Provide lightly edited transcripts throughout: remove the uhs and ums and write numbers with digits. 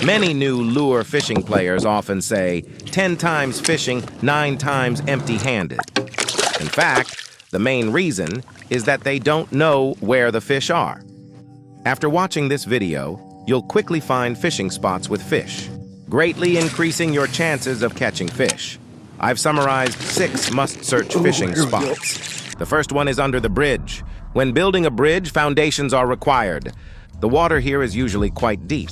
Many new lure fishing players often say, 10 times fishing, 9 times empty-handed. In fact, the main reason is that they don't know where the fish are. After watching this video, you'll quickly find fishing spots with fish, greatly increasing your chances of catching fish. I've summarized 6 must-search fishing spots. The first one is under the bridge. When building a bridge, foundations are required. The water here is usually quite deep.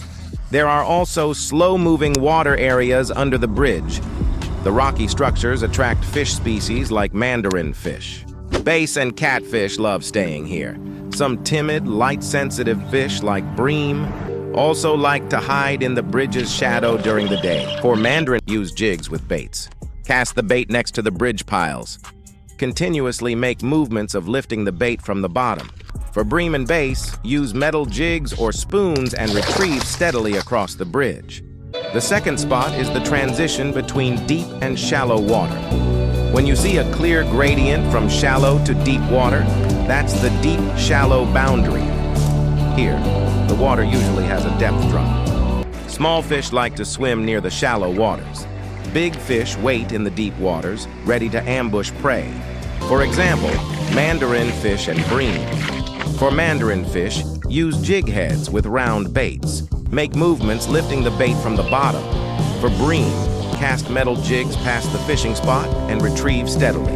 There are also slow-moving water areas under the bridge. The rocky structures attract fish species like mandarin fish. Bass and catfish love staying here. Some timid, light-sensitive fish like bream also like to hide in the bridge's shadow during the day. For mandarin, use jigs with baits. Cast the bait next to the bridge piles. Continuously make movements of lifting the bait from the bottom. For bream and bass, use metal jigs or spoons and retrieve steadily across the bridge. The second spot is the transition between deep and shallow water. When you see a clear gradient from shallow to deep water, that's the deep-shallow boundary. Here, the water usually has a depth drop. Small fish like to swim near the shallow waters. Big fish wait in the deep waters, ready to ambush prey. For example, mandarin fish and bream. For mandarin fish, use jig heads with round baits. Make movements lifting the bait from the bottom. For bream, cast metal jigs past the fishing spot and retrieve steadily.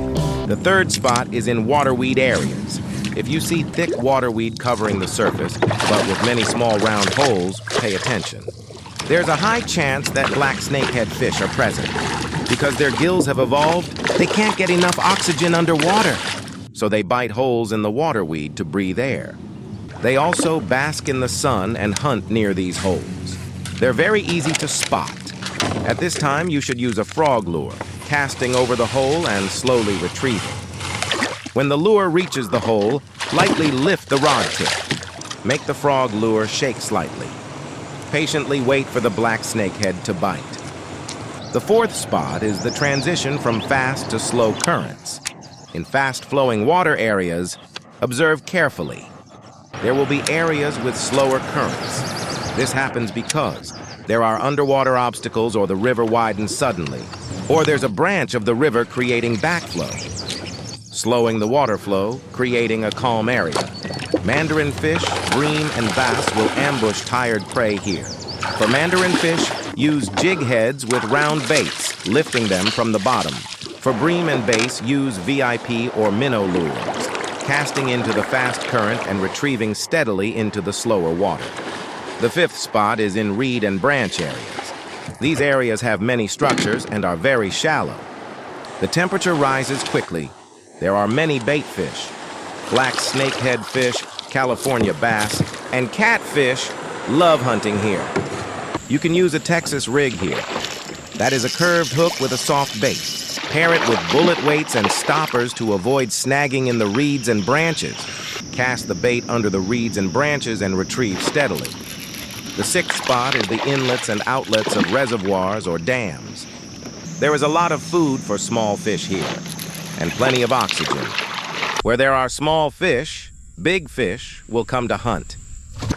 The third spot is in waterweed areas. If you see thick waterweed covering the surface, but with many small round holes, pay attention. There's a high chance that black snakehead fish are present. Because their gills have evolved, they can't get enough oxygen underwater. So they bite holes in the waterweed to breathe air. They also bask in the sun and hunt near these holes. They're very easy to spot. At this time, you should use a frog lure, casting over the hole and slowly retrieving. When the lure reaches the hole, lightly lift the rod tip. Make the frog lure shake slightly. Patiently wait for the black snakehead to bite. The fourth spot is the transition from fast to slow currents. In fast-flowing water areas, observe carefully. There will be areas with slower currents. This happens because there are underwater obstacles or the river widens suddenly, or there's a branch of the river creating backflow, slowing the water flow, creating a calm area. Mandarin fish, bream, and bass will ambush tired prey here. For mandarin fish, use jig heads with round baits, lifting them from the bottom. For bream and bass, use VIP or minnow lures, casting into the fast current and retrieving steadily into the slower water. The fifth spot is in reed and branch areas. These areas have many structures and are very shallow. The temperature rises quickly. There are many bait fish. Black snakehead fish, California bass, and catfish love hunting here. You can use a Texas rig here. That is a curved hook with a soft bait. Pair it with bullet weights and stoppers to avoid snagging in the reeds and branches. Cast the bait under the reeds and branches and retrieve steadily. The sixth spot is the inlets and outlets of reservoirs or dams. There is a lot of food for small fish here, and plenty of oxygen. Where there are small fish, big fish will come to hunt.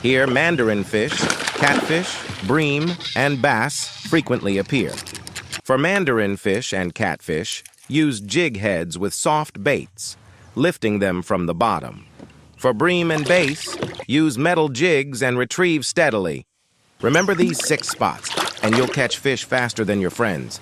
Here, mandarin fish, catfish, bream, and bass frequently appear. For mandarin fish and catfish, use jig heads with soft baits, lifting them from the bottom. For bream and bass, use metal jigs and retrieve steadily. Remember these 6 spots, and you'll catch fish faster than your friends.